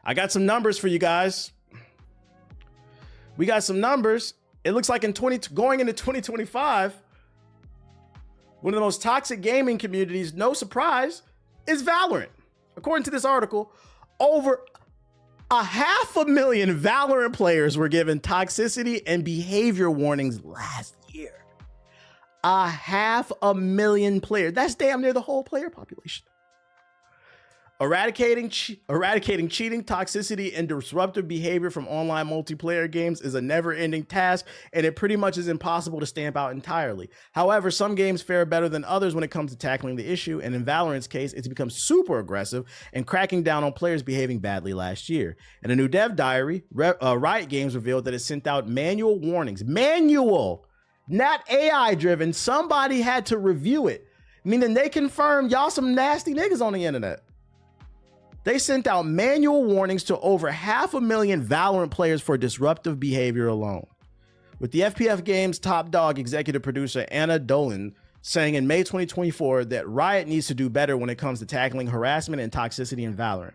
I got some numbers for you guys. We got some numbers. It looks like going into 2025, one of the most toxic gaming communities, no surprise, is Valorant. According to this article, over 500,000 Valorant players were given toxicity and behavior warnings last year. 500,000 players. That's damn near the whole player population. Eradicating cheating, toxicity, and disruptive behavior from online multiplayer games is a never-ending task, and it pretty much is impossible to stamp out entirely. However, some games fare better than others when it comes to tackling the issue, and in Valorant's case, it's become super aggressive and cracking down on players behaving badly last year. In a new dev diary, Riot Games revealed that it sent out manual warnings. Manual, not AI-driven. Somebody had to review it, meaning they confirmed y'all some nasty niggas on the internet. They sent out manual warnings to over 500,000 Valorant players for disruptive behavior alone. With the FPF Games top dog executive producer Anna Dolan saying in May 2024 that Riot needs to do better when it comes to tackling harassment and toxicity in Valorant.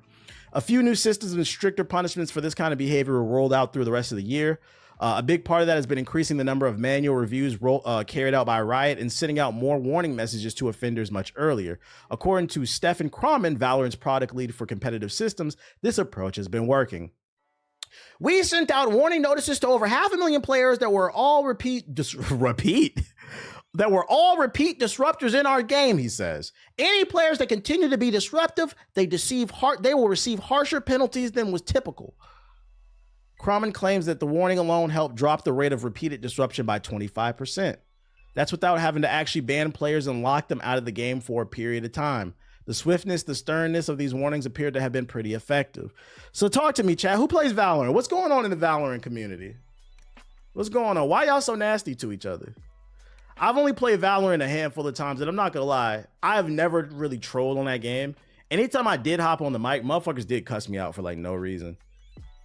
A few new systems and stricter punishments for this kind of behavior were rolled out through the rest of the year. A big part of that has been increasing the number of manual reviews carried out by Riot and sending out more warning messages to offenders much earlier. According to Stefan Krommen, Valorant's product lead for competitive systems, this approach has been working. We sent out warning notices to over 500,000 players that were all repeat disruptors in our game, he says. Any players that continue to be disruptive, they will receive harsher penalties than was typical. Krommen claims that the warning alone helped drop the rate of repeated disruption by 25%. That's without having to actually ban players and lock them out of the game for a period of time. The swiftness, the sternness of these warnings appeared to have been pretty effective. So talk to me, chat. Who plays Valorant? What's going on in the Valorant community? What's going on? Why y'all so nasty to each other? I've only played Valorant a handful of times, and I'm not gonna lie, I've never really trolled on that game. Anytime I did hop on the mic, motherfuckers did cuss me out for like no reason.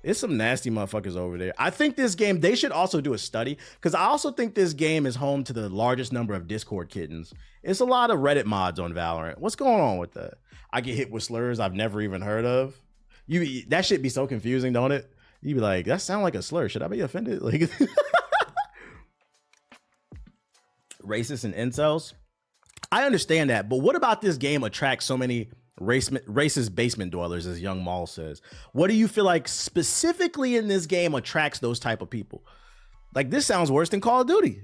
It's some nasty motherfuckers over there. I think this game, they should also do a study, because I also think this game is home to the largest number of Discord kittens. It's a lot of Reddit mods on Valorant. What's going on with that? I get hit with slurs I've never even heard of. That shit be so confusing, don't it? You be like, that sound like a slur. Should I be offended? Like, racists and incels. I understand that, but what about this game attracts so many racist basement dwellers, as Young Maul says? What do you feel like specifically in this game attracts those type of people? Like, this sounds worse than Call of Duty.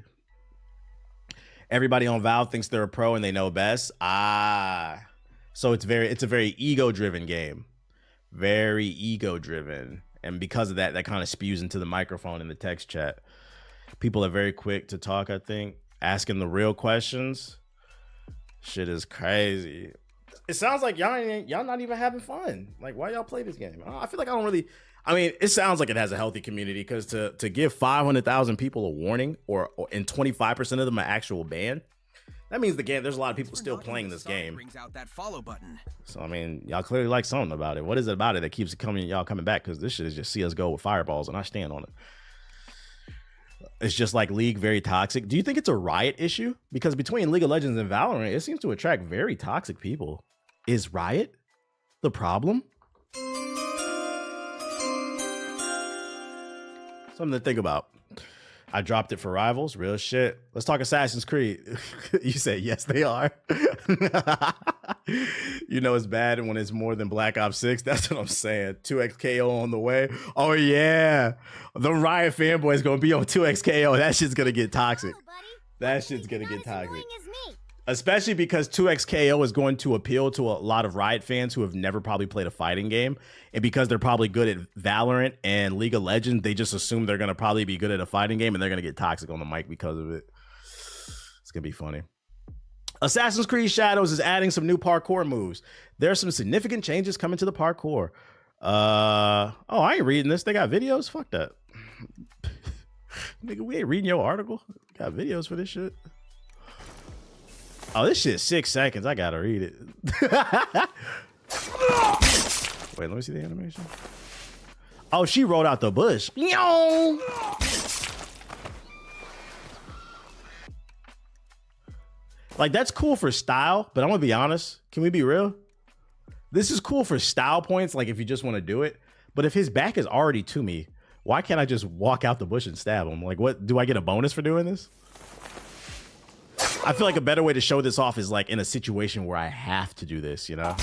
Everybody on Valve thinks they're a pro and they know best. So it's a very ego-driven game. Very ego-driven. And because of that, that kind of spews into the microphone in the text chat. People are very quick to talk, I think. Asking the real questions. Shit is crazy. It sounds like y'all not even having fun. Like, why y'all play this game? I feel like I don't really. I mean, it sounds like it has a healthy community, because to give 500,000 people a warning, and 25% of them an actual ban, that means the game. There's a lot of people still playing this game. Brings out that follow button. So I mean, y'all clearly like something about it. What is it about it that keeps y'all coming back? Because this shit is just CS:GO with fireballs, and I stand on it. It's just like League, very toxic. Do you think it's a Riot issue? Because between League of Legends and Valorant, it seems to attract very toxic people. Is Riot the problem? Something to think about. I dropped it for Rivals. Real shit. Let's talk Assassin's Creed. You say, yes, they are. You know it's bad when it's more than Black Ops 6. That's what I'm saying. 2XKO on the way. Oh, yeah. The Riot fanboys going to be on 2XKO. That shit's going to get toxic. That shit's going to get toxic. Especially because 2XKO is going to appeal to a lot of Riot fans who have never probably played a fighting game. And because they're probably good at Valorant and League of Legends, they just assume they're going to probably be good at a fighting game, and they're going to get toxic on the mic because of it. It's going to be funny. Assassin's Creed Shadows is adding some new parkour moves. There are some significant changes coming to the parkour. Oh, I ain't reading this. They got videos? Fuck that. Nigga, we ain't reading your article. Got videos for this shit. Oh, this shit's 6 seconds. I gotta read it. Wait, let me see the animation. Oh, she rolled out the bush. Like, that's cool for style, but I'm gonna be honest. Can we be real? This is cool for style points, like if you just want to do it. But if his back is already to me, why can't I just walk out the bush and stab him? Like, what? Do I get a bonus for doing this? I feel like a better way to show this off is like in a situation where I have to do this, you know?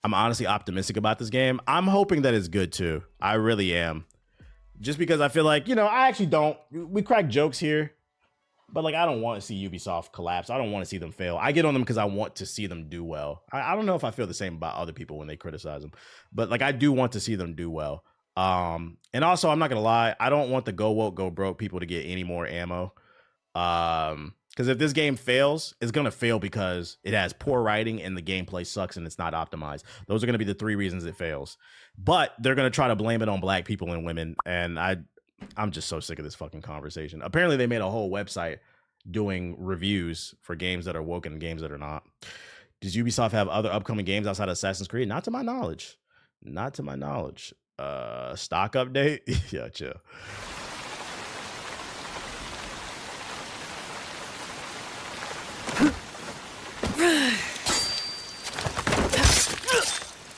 I'm honestly optimistic about this game. I'm hoping that it's good too. I really am. Just because I feel like, you know, I actually don't. We crack jokes here, but like I don't want to see Ubisoft collapse. I don't want to see them fail. I get on them because I want to see them do well. I don't know if I feel the same about other people when they criticize them, but like I do want to see them do well. And also, I'm not gonna lie, I don't want the go woke, go broke people to get any more ammo. Because if this game fails, it's gonna fail because it has poor writing and the gameplay sucks and it's not optimized. Those are gonna be the 3 reasons it fails. But they're gonna try to blame it on black people and women, and I'm just so sick of this fucking conversation. Apparently, they made a whole website doing reviews for games that are woke and games that are not. Does Ubisoft have other upcoming games outside of Assassin's Creed? Not to my knowledge. Not to my knowledge. Stock update? Yeah, chill.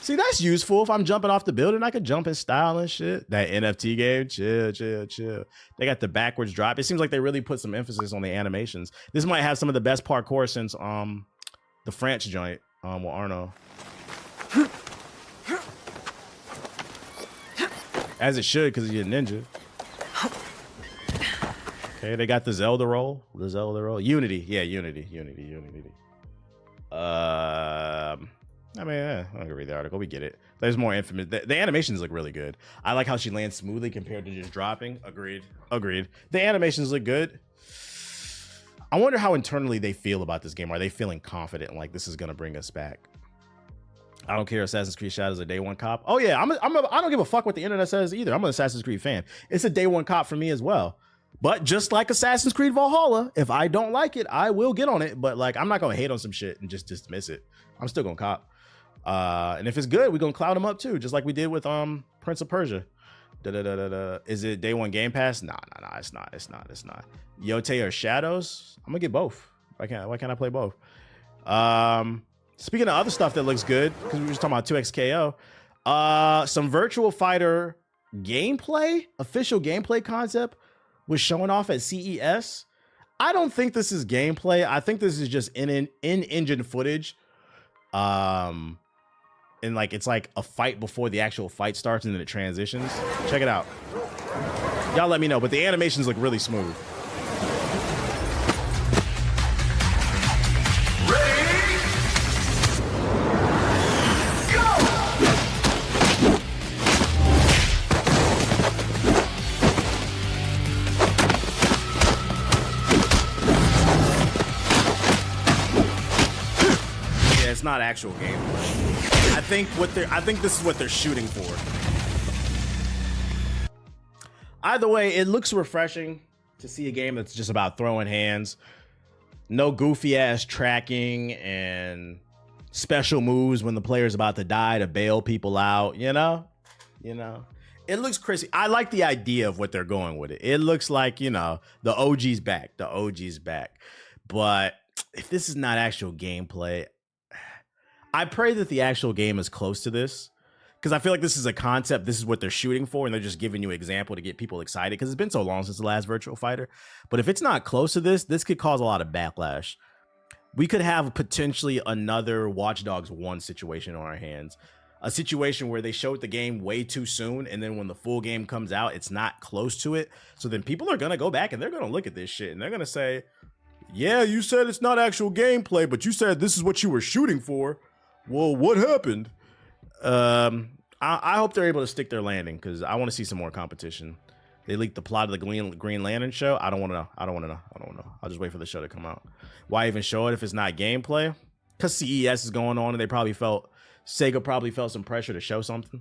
See, that's useful. If I'm jumping off the building, I could jump in style and shit. That NFT game, chill. They got the backwards drop. It seems like they really put some emphasis on the animations. This might have some of the best parkour since the French joint with Arno. As it should, because he's a ninja. Okay, they got the Zelda roll. Unity. Yeah, Unity. I mean, I'm gonna read the article. We get it. There's more infamous. The animations look really good. I like how she lands smoothly compared to just dropping. Agreed. The animations look good. I wonder how internally they feel about this game. Are they feeling confident, like this is gonna bring us back? I don't care. Assassin's Creed Shadows a day one cop. Oh yeah, I don't give a fuck what the internet says either. I'm an Assassin's Creed fan. It's a day one cop for me as well. But just like Assassin's Creed Valhalla, if I don't like it, I will get on it. But like, I'm not gonna hate on some shit and just dismiss it. I'm still gonna cop. And if it's good, we're gonna cloud them up too, just like we did with Prince of Persia. Is it day one Game Pass? Nah, it's not. Yote or Shadows? I'm gonna get both. Why can't I play both? Speaking of other stuff that looks good, because we were just talking about 2XKO, some Virtua Fighter gameplay, official gameplay concept was showing off at CES. I don't think this is gameplay. I think this is just in-engine footage. And like it's like a fight before the actual fight starts and then it transitions. Check it out. Y'all let me know, but the animations look really smooth. Not actual gameplay. I think this is what they're shooting for. Either way, it looks refreshing to see a game that's just about throwing hands. No goofy ass tracking and special moves when the player's about to die to bail people out, you know? It looks crazy. I like the idea of what they're going with it. It looks like, you know, the OG's back. But if this is not actual gameplay, I pray that the actual game is close to this, because I feel like this is a concept. This is what they're shooting for, and they're just giving you an example to get people excited, because it's been so long since the last Virtua Fighter. But if it's not close to this could cause a lot of backlash. We could have potentially another Watch Dogs 1 situation on our hands. A situation where they showed the game way too soon, and then when the full game comes out, it's not close to it. So then people are going to go back, and they're going to look at this shit, and they're going to say, yeah, you said it's not actual gameplay, but you said this is what you were shooting for. Well, what happened? I hope they're able to stick their landing, because I want to see some more competition. They leaked the plot of the Green Lantern show. I don't want to know. I'll just wait for the show to come out. Why even show it if it's not gameplay? Because CES is going on, and Sega probably felt some pressure to show something.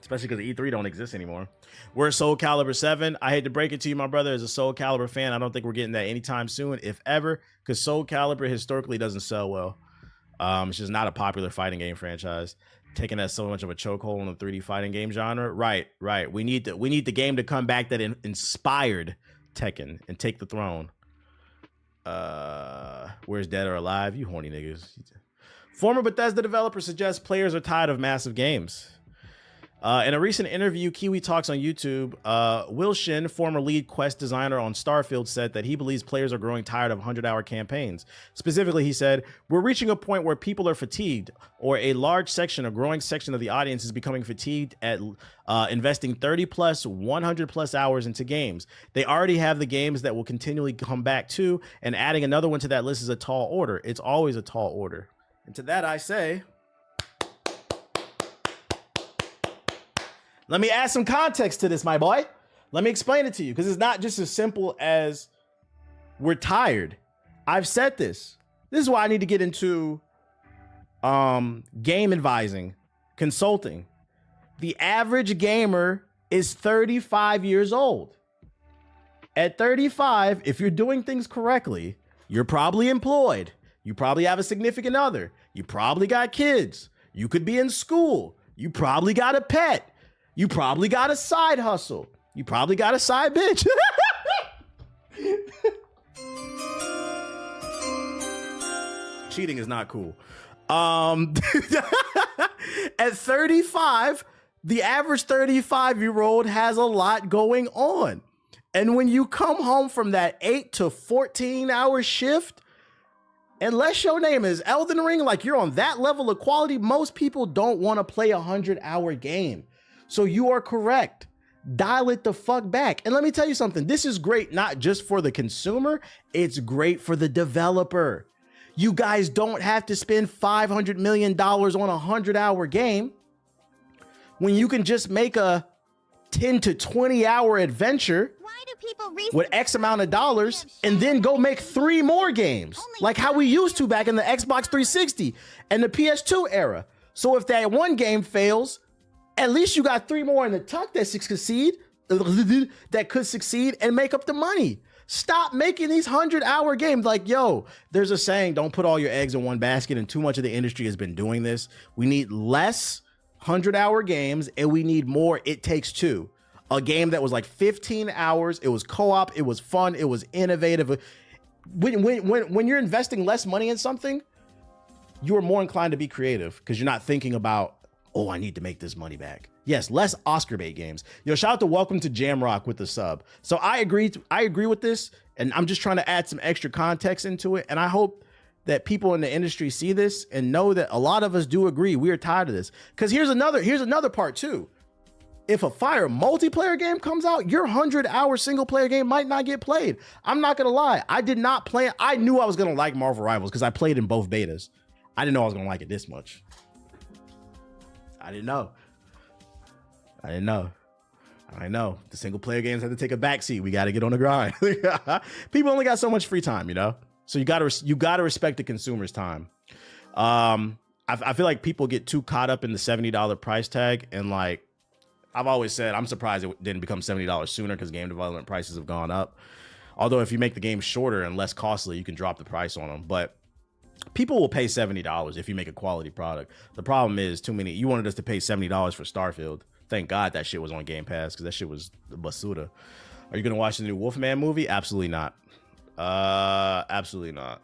Especially because the E3 don't exist anymore. Where's Soul Calibur 7? I hate to break it to you, my brother. As a Soul Calibur fan, I don't think we're getting that anytime soon, if ever, because Soul Calibur historically doesn't sell well. It's just not a popular fighting game franchise. Taking that so much of a chokehold in the 3D fighting game genre. Right. We need the game to come back that inspired Tekken and take the throne. Where's Dead or Alive? You horny niggas. Former Bethesda developer suggests players are tired of massive games. In a recent interview, Kiwi Talks on YouTube, Will Shin, former lead quest designer on Starfield, said that he believes players are growing tired of 100-hour campaigns. Specifically, he said, "We're reaching a point where people are fatigued, or a growing section of the audience is becoming fatigued at investing 30 plus, 100 plus hours into games. They already have the games that will continually come back to, and adding another one to that list is a tall order. It's always a tall order." And to that I say, let me add some context to this, my boy. Let me explain it to you, because it's not just as simple as we're tired. I've said this. This is why I need to get into game advising, consulting. The average gamer is 35 years old. At 35, if you're doing things correctly, you're probably employed. You probably have a significant other. You probably got kids. You could be in school. You probably got a pet. You probably got a side hustle. You probably got a side bitch. Cheating is not cool. At 35, the average 35-year-old has a lot going on. And when you come home from that 8 to 14-hour shift, unless your name is Elden Ring, like you're on that level of quality, most people don't want to play a 100-hour game. So you are correct. Dial it the fuck back. And let me tell you something. This is great, not just for the consumer. It's great for the developer. You guys don't have to spend $500 million on a 100-hour game when you can just make a 10 to 20-hour adventure with X amount of dollars and then go make 3 more games like how we used to back in the Xbox 360 and the PS2 era. So if that one game fails, at least you got 3 more in the tuck that could succeed and make up the money. Stop making these 100-hour games. Like, yo, there's a saying, don't put all your eggs in one basket, and too much of the industry has been doing this. We need less 100-hour games, and we need more It Takes Two. A game that was like 15 hours, it was co-op, it was fun, it was innovative. When you're investing less money in something, you are more inclined to be creative because you're not thinking about, oh, I need to make this money back. Yes, less Oscar bait games. Yo, shout out to Welcome to Jamrock with the sub. So I agree with this, and I'm just trying to add some extra context into it. And I hope that people in the industry see this and know that a lot of us do agree. We are tired of this. Because here's another part too. If a fire multiplayer game comes out, your 100-hour single player game might not get played. I'm not gonna lie. I did not play it. I knew I was gonna like Marvel Rivals because I played in both betas. I didn't know I was gonna like it this much. I didn't know. The single player games have to take a backseat. We got to get on the grind. People only got so much free time, you know? So you gotta respect the consumer's time. I feel like people get too caught up in the $70 price tag. And like I've always said, I'm surprised it didn't become $70 sooner because game development prices have gone up. Although if you make the game shorter and less costly, you can drop the price on them. But people will pay $70 if you make a quality product. The problem is you wanted us to pay $70 for Starfield. Thank God that shit was on Game Pass because that shit was the basura. Are you going to watch the new Wolfman movie? Absolutely not. Absolutely not.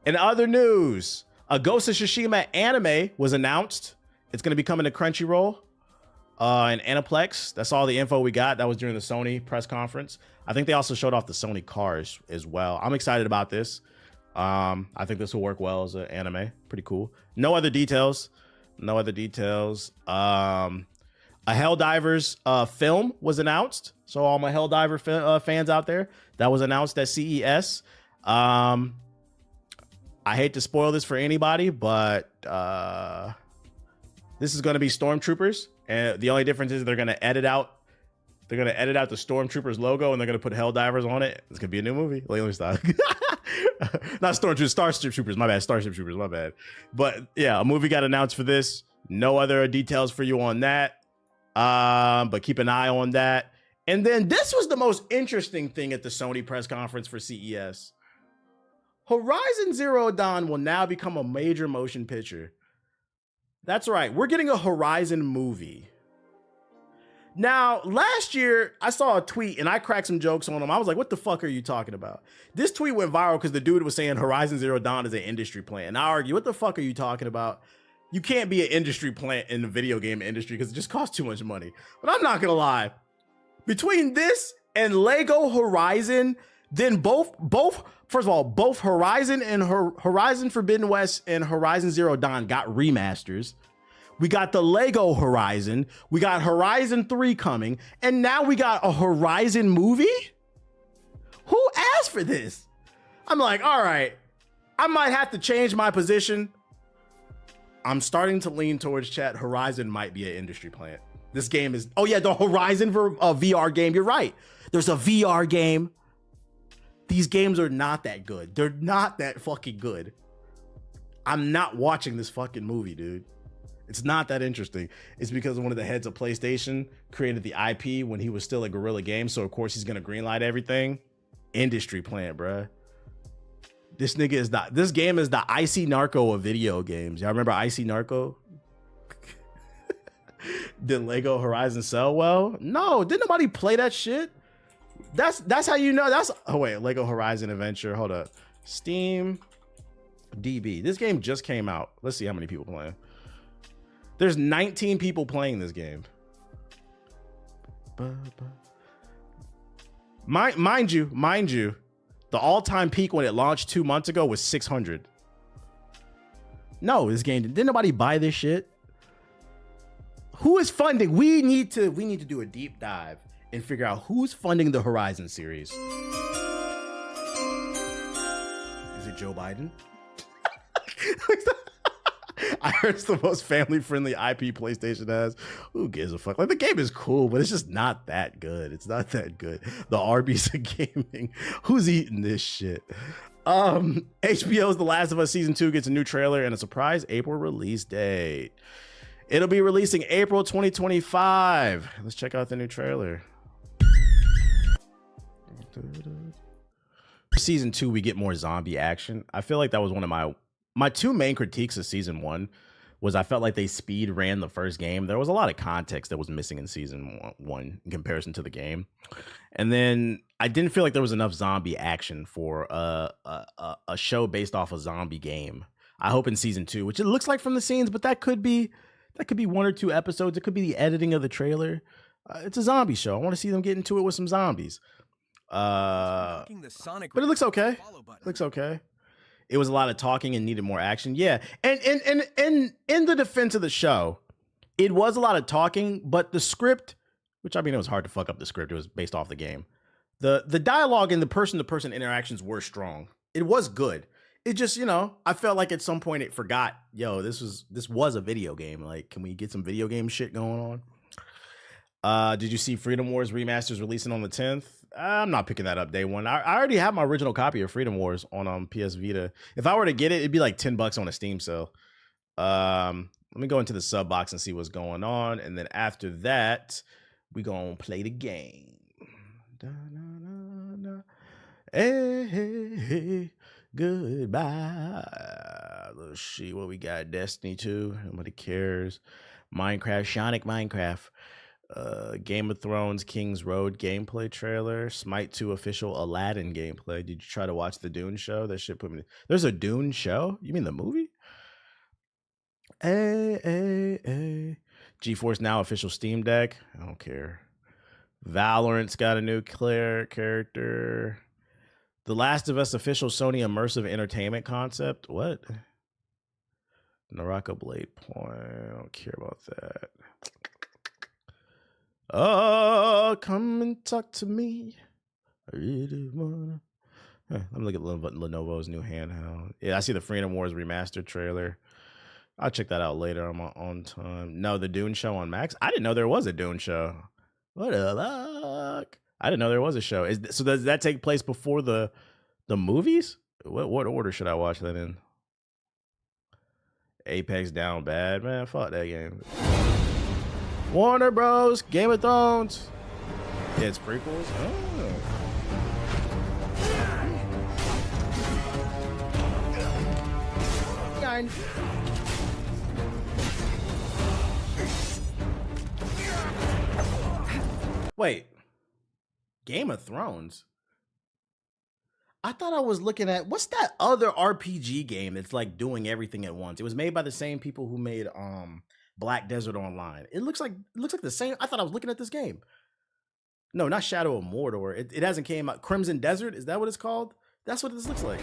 In other news, a Ghost of Tsushima anime was announced. It's going to be coming to Crunchyroll and Aniplex. That's all the info we got. That was during the Sony press conference. I think they also showed off the Sony cars as well. I'm excited about this. I think this will work well as an anime. Pretty cool. No other details. A Helldivers film was announced. So all my Helldiver fans out there, that was announced at CES. I hate to spoil this for anybody, but this is going to be Stormtroopers. And the only difference is they're going to edit out the Stormtroopers logo and they're going to put Helldivers on it. It's going to be a new movie. Let me stop. Not Stormtroopers, Starship Troopers. My bad. Starship Troopers. My bad. But yeah, a movie got announced for this. No other details for you on that. But keep an eye on that. And then this was the most interesting thing at the Sony press conference for CES. Horizon Zero Dawn will now become a major motion picture. That's right. We're getting a Horizon movie. Now, last year, I saw a tweet and I cracked some jokes on him. I was like, what the fuck are you talking about? This tweet went viral because the dude was saying Horizon Zero Dawn is an industry plant. And I argue, what the fuck are you talking about? You can't be an industry plant in the video game industry because it just costs too much money. But I'm not gonna lie. Between this and Lego Horizon, then both first of all, both Horizon and Horizon Forbidden West and Horizon Zero Dawn got remasters. We got the Lego Horizon. We got Horizon 3 coming. And now we got a Horizon movie? Who asked for this? I'm like, all right, I might have to change my position. I'm starting to lean towards chat. Horizon might be an industry plant. This game is, oh yeah, the Horizon VR game. You're right. There's a VR game. These games are not that good. They're not that fucking good. I'm not watching this fucking movie, dude. It's not that interesting. It's because one of the heads of PlayStation created the IP when he was still at Guerrilla Games. So of course he's gonna greenlight everything. Industry plant, bruh. This nigga is not, this game is the Icy Narco of video games. Y'all remember Icy Narco? Did Lego Horizon sell well? No, didn't nobody play that shit? That's how you know. That's, oh wait, Lego Horizon Adventure. Hold up. Steam DB. This game just came out. Let's see how many people playing. There's 19 people playing this game. Mind you, the all-time peak when it launched 2 months ago was 600. No, this game, didn't nobody buy this shit? Who is funding? We need to do a deep dive and figure out who's funding the Horizon series. Is it Joe Biden? I heard it's the most family-friendly IP PlayStation has. Who gives a fuck? Like, the game is cool, but it's just not that good. It's not that good. The Arby's of gaming. Who's eating this shit? HBO's The Last of Us Season 2 gets a new trailer and a surprise April release date. It'll be releasing April 2025. Let's check out the new trailer. Season 2, we get more zombie action. I feel like that was one of my two main critiques of season 1 was I felt like they speed ran the first game. There was a lot of context that was missing in season 1 in comparison to the game. And then I didn't feel like there was enough zombie action for a show based off a zombie game. I hope in season 2, which it looks like from the scenes, but that could be 1 or 2 episodes. It could be the editing of the trailer. It's a zombie show. I want to see them get into it with some zombies. But it looks okay. It looks okay. It was a lot of talking and needed more action. Yeah. And in the defense of the show, it was a lot of talking, but the script, which I mean, it was hard to fuck up the script. It was based off the game. The dialogue and the person-to-person interactions were strong. It was good. It just, you know, I felt like at some point it forgot, yo, this was a video game. Like, can we get some video game shit going on? Did you see Freedom Wars Remasters releasing on the 10th? I'm not picking that up day one. I already have my original copy of Freedom Wars on PS Vita. If I were to get it, it'd be like $10 on a Steam sale. Let me go into the sub box and see what's going on. And then after that, we gonna play the game. Hey, hey, hey, goodbye. Let's see what we got. Destiny 2. Nobody cares. Minecraft. Sonic Minecraft. Game of Thrones King's Road gameplay trailer. Smite 2 official Aladdin gameplay. Did you try to watch the Dune show? That shit put me. There's a Dune show? You mean the movie? Hey. GeForce Now official Steam Deck. I don't care. Valorant's got a new character. The Last of Us official Sony immersive entertainment concept. What? Naraka Blade Point. I don't care about that. Oh, come and talk to me. I really wanna. Let me look at Lenovo's new handheld. Yeah, I see the Freedom Wars remastered trailer. I'll check that out later on my own time. No, the Dune show on Max. I didn't know there was a Dune show. What a luck! I didn't know there was a show. So does that take place before the movies? What order should I watch that in? Apex down bad, man. Fuck that game. Warner Bros. Game of Thrones. Yeah, it's prequels. Oh. Wait, Game of Thrones? I thought I was looking at, what's that other RPG game that's like doing everything at once? It was made by the same people who made Black Desert Online. It looks like the same. I thought I was looking at this game. No, not Shadow of Mordor. It hasn't came out. Crimson Desert, is that what it's called? That's what this looks like.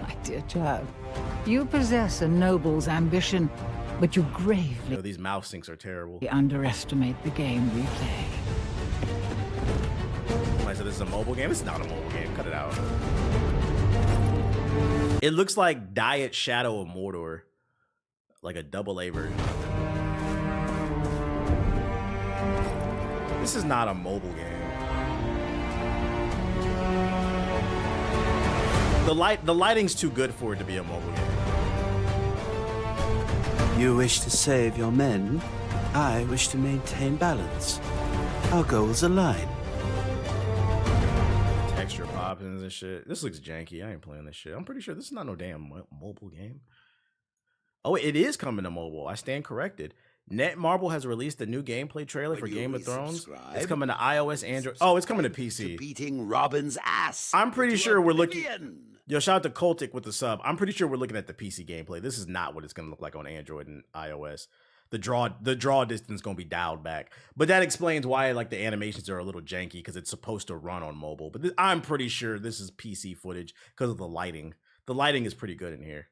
My dear child, you possess a noble's ambition, but you gravely These mouse syncs are terrible. underestimate the game we play. So this is a mobile game? It's not a mobile game. Cut it out. It looks like Diet Shadow of Mordor. Like a double A version. This is not a mobile game. The lighting's too good for it to be a mobile game. You wish to save your men. I wish to maintain balance. Our goals align. Texture poppins and shit. This looks janky. I ain't playing this shit. I'm pretty sure this is not no damn mobile game. Oh, it is coming to mobile. I stand corrected. Netmarble has released a new gameplay trailer for Game of Thrones. It's coming to iOS, Android. Oh, it's coming to PC. Beating Robin's ass. I'm pretty sure we're looking. Yo, shout out to Cultic with the sub. I'm pretty sure we're looking at the PC gameplay. This is not what it's going to look like on Android and iOS. The draw distance is going to be dialed back. But that explains why like the animations are a little janky because it's supposed to run on mobile. But I'm pretty sure this is PC footage because of the lighting. The lighting is pretty good in here.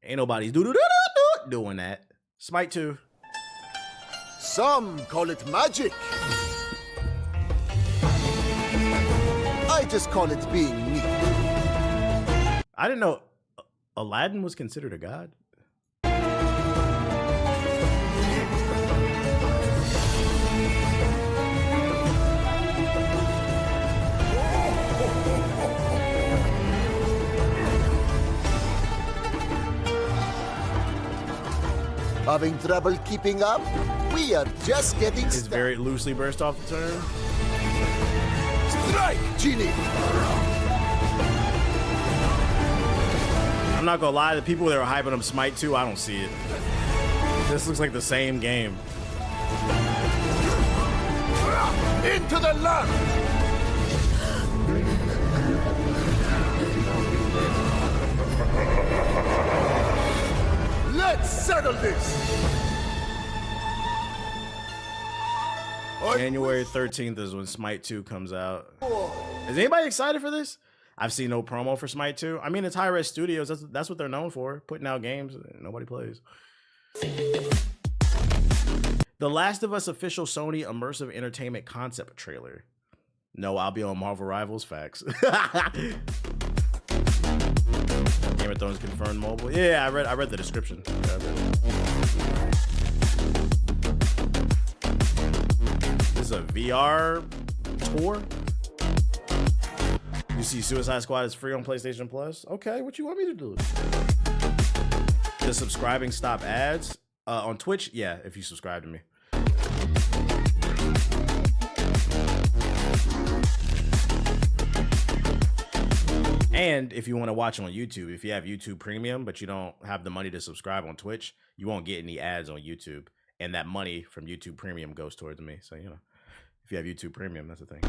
Ain't nobody's doing that. Smite 2. Some call it magic. I just call it being me. I didn't know Aladdin was considered a god. Having trouble keeping up? We are just getting It's started. very loosely burst off the term. Strike, Genie! I'm not gonna lie, the people that are hyping up Smite 2, I don't see it. This looks like the same game. Into the land! Let's settle this! January 13th is when Smite 2 comes out. Is anybody excited for this? I've seen no promo for Smite 2. I mean, it's Hi-Res Studios. That's what they're known for, putting out games that nobody plays. The Last of Us official Sony immersive entertainment concept trailer. No, I'll be on Marvel Rivals. Facts. Game of Thrones confirmed mobile. Yeah, I read the description. This is a VR tour. You see Suicide Squad is free on PlayStation Plus. Okay, what you want me to do? Does subscribing stop ads? On Twitch? Yeah, if you subscribe to me. And if you want to watch on YouTube, if you have YouTube Premium, but you don't have the money to subscribe on Twitch, you won't get any ads on YouTube. And that money from YouTube Premium goes towards me. So, you know, if you have YouTube Premium, that's the thing.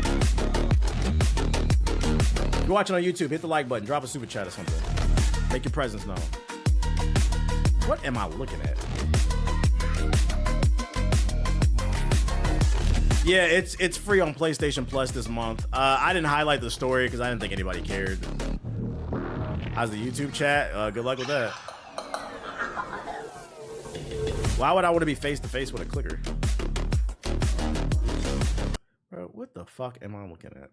If you're watching on YouTube, hit the like button, drop a super chat or something. Make your presence known. What am I looking at? Yeah, it's free on PlayStation Plus this month. I didn't highlight the story because I didn't think anybody cared. How's the YouTube chat? Good luck with that. Why would I want to be face to face with a clicker? Bro, what the fuck am I looking at?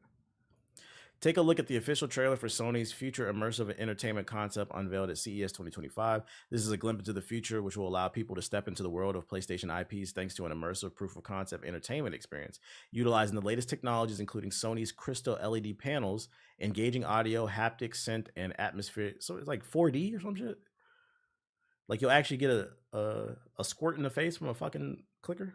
Take a look at the official trailer for Sony's future immersive entertainment concept unveiled at CES 2025. This is a glimpse into the future, which will allow people to step into the world of PlayStation IPs thanks to an immersive proof of concept entertainment experience, utilizing the latest technologies, including Sony's crystal LED panels, engaging audio, haptic, scent, and atmosphere. So it's like 4D or some shit. Like you'll actually get a squirt in the face from a fucking clicker.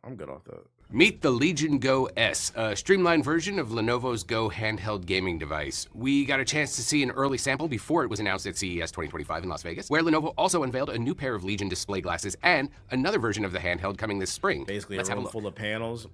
I'm good off that. Meet the Legion Go S, a streamlined version of Lenovo's Go handheld gaming device. We got a chance to see an early sample before it was announced at CES 2025 in Las Vegas, where Lenovo also unveiled a new pair of Legion display glasses and another version of the handheld coming this spring. Basically, Let's a have a room look. full of panels.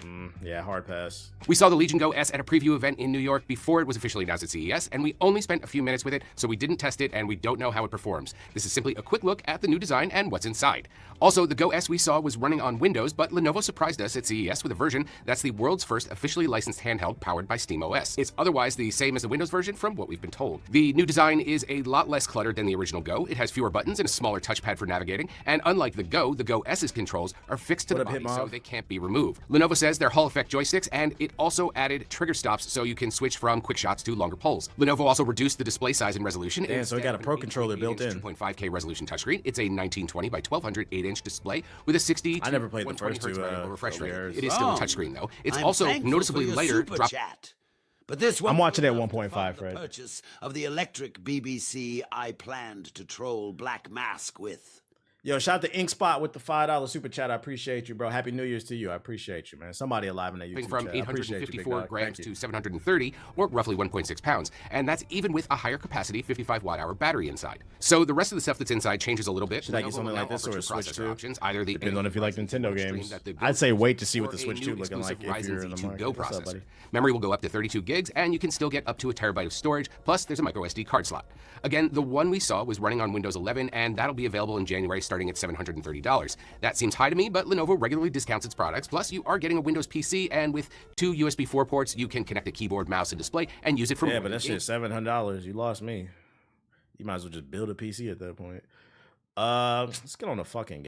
Yeah, hard pass. We saw the Legion Go S at a preview event in New York before it was officially announced at CES, and we only spent a few minutes with it, so we didn't test it and we don't know how it performs. This is simply a quick look at the new design and what's inside. Also, the Go S we saw was running on Windows, but Lenovo surprised us at CES with a version that's the world's first officially licensed handheld powered by SteamOS. It's otherwise the same as the Windows version from what we've been told. The new design is a lot less cluttered than the original Go. It has fewer buttons and a smaller touchpad for navigating, and unlike the Go S's controls are fixed to the body, so they can't be removed. Lenovo says they're Hall effect joysticks, and it also added trigger stops so you can switch from quick shots to longer pulls. Lenovo also reduced the display size and resolution. Damn, so it got a Pro controller built in. 2.5K resolution touchscreen. It's a 1920 by 1200 8-inch display with a 60 to I never played the first 120 two variable refresh rate. years. It is still a touchscreen though. It's I'm also thankful noticeably for your lighter. super chat. But this I'm watching it at won't be 1.5, enough to fund Fred. the purchase of the electric BBC I planned to troll Black Mask with. Yo, shout out to Ink Spot with the $5 super chat. I appreciate you, bro. Happy New Year's to you. I appreciate you, man. Somebody alive in that YouTube From chat. I appreciate you, big 854 dog. grams Thank you. to 730, or roughly 1.6 pounds. And that's even with a higher capacity 55 watt-hour battery inside. So the rest of the stuff that's inside changes a little bit. Should I get Lenovo something will like now this offer or a two Switch processor 2? options, either the Depends on if you like Ryzen Nintendo stream games. that the Go I'd say wait to see or what the a Switch new 2 looking like exclusive if you're Ryzen in the Z2 market. Go What's up, processor. buddy? Memory will go up to 32 gigs, and you can still get up to a terabyte of storage, plus there's a micro SD card slot. Again, the one we saw was running on Windows 11, and that'll be available in January starting at $730. That seems high to me, but Lenovo regularly discounts its products. Plus, you are getting a Windows PC, and with 2 USB 4 ports, you can connect a keyboard, mouse, and display, and use it for Yeah, more but that games. shit's $700. You lost me. You might as well just build a PC at that point. Let's get on the fucking game.